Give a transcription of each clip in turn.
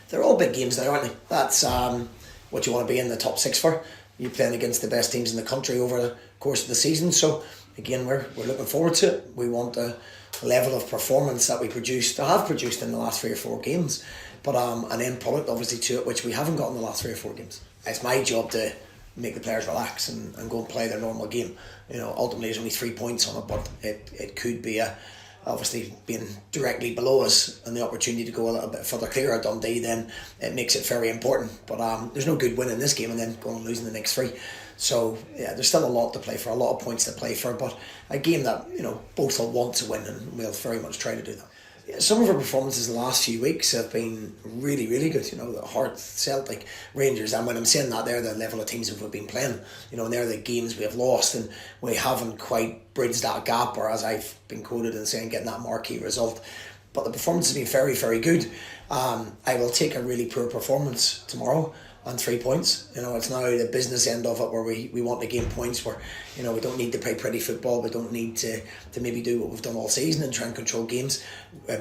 they're all big games now, aren't they? That's what you want to be in the top 6 for. You're playing against the best teams in the country over the course of the season. So again, we're looking forward to it. We want a level of performance that we have produced in the last 3 or 4 games, but an end product obviously to it, which we haven't got in the last 3 or 4 games. It's my job to make the players relax and go and play their normal game. Ultimately there's only 3 points on it, but it could be obviously being directly below us and the opportunity to go a little bit further clear of Dundee, then it makes it very important. But there's no good winning this game and then going and losing the next 3. So yeah, there's still a lot to play for, a lot of points to play for, but a game that both will want to win, and we'll very much try to do that. Yeah, some of our performances the last few weeks have been really, really good. The Hearts, Celtic, Rangers, and when I'm saying that, they're the level of teams that we've been playing. And they're the games we have lost, and we haven't quite bridged that gap, or as I've been quoted in saying, getting that marquee result. But the performance has been very, very good. I will take a really poor performance tomorrow and 3 points. It's now the business end of it where we want to gain points, where we don't need to play pretty football, we don't need to maybe do what we've done all season and try and control games.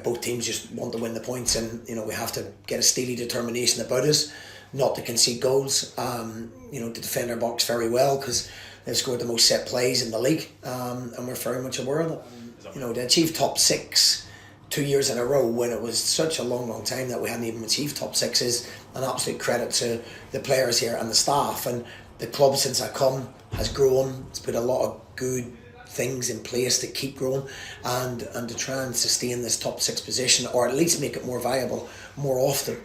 Both teams just want to win the points, and we have to get a steely determination about us not to concede goals, to defend our box very well, because they've scored the most set plays in the league, and we're very much aware of it. To achieve top 6 2 years in a row when it was such a long time that we hadn't even achieved top 6 is an absolute credit to the players here and the staff. And the club, since I come, has grown. It's put a lot of good things in place to keep growing and to try and sustain this top 6 position, or at least make it more viable more often.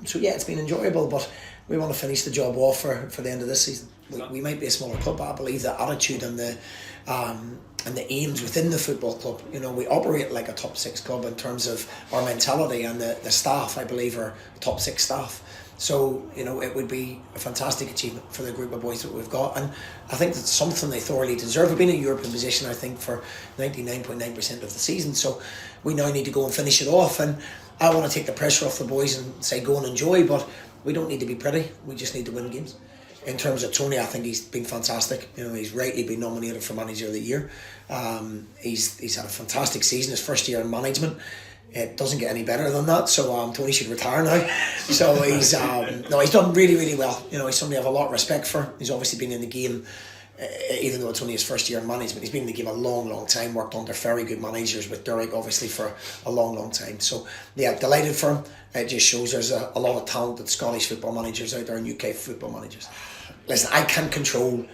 So yeah, it's been enjoyable, but we want to finish the job off for the end of this season. We might be a smaller club, but I believe the attitude and the aims within the football club, we operate like a top 6 club in terms of our mentality, and the staff, I believe, are top 6 staff. So it would be a fantastic achievement for the group of boys that we've got, and I think that's something they thoroughly deserve. We've been in European position, I think, for 99.9% of the season, so we now need to go and finish it off. And I want to take the pressure off the boys and say go and enjoy, but we don't need to be pretty, we just need to win games. In terms of Tony, I think he's been fantastic. He's rightly been nominated for Manager of the Year. He's had a fantastic season, his first year in management. It doesn't get any better than that, so Tony should retire now. So he's done really, really well. He's somebody I have a lot of respect for. He's obviously been in the game, even though it's only his first year in management, he's been in the game a long time, worked under very good managers with Derek, obviously, for a long time. So yeah, delighted for him. It just shows there's a lot of talented Scottish football managers out there and UK football managers. Listen, I can't control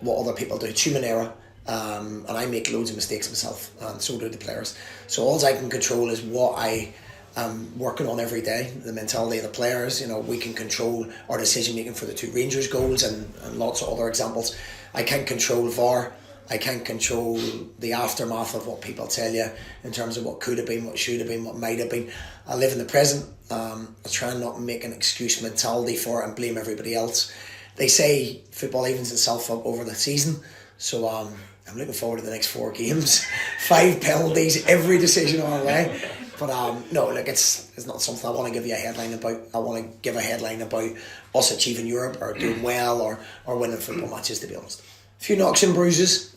what other people do. It's human error, and I make loads of mistakes myself, and so do the players. So all I can control is what I am working on every day, the mentality of the players. We can control our decision making for the 2 Rangers goals and lots of other examples. I can't control VAR. I can't control the aftermath of what people tell you in terms of what could have been, what should have been, what might have been. I live in the present. I try not to make an excuse mentality for it and blame everybody else. They say football evens itself up over the season, so I'm looking forward to the next 4 games. 5 penalties, every decision our way. But no, look, it's not something I want to give you a headline about. I want to give a headline about us achieving Europe or doing well or winning football matches, to be honest. A few knocks and bruises.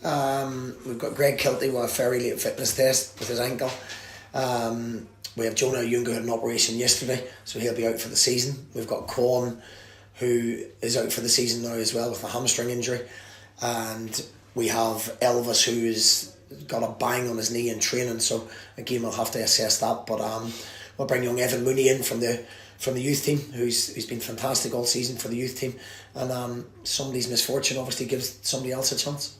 We've got Greg Kilty with a very late fitness test with his ankle. We have Jonah Yunga had an operation yesterday, so he'll be out for the season. We've got Corn, who is out for the season now as well with a hamstring injury. And we have Elvis, who's got a bang on his knee in training, so again we'll have to assess that. But we'll bring young Evan Mooney in from the youth team, who's been fantastic all season for the youth team. And somebody's misfortune obviously gives somebody else a chance.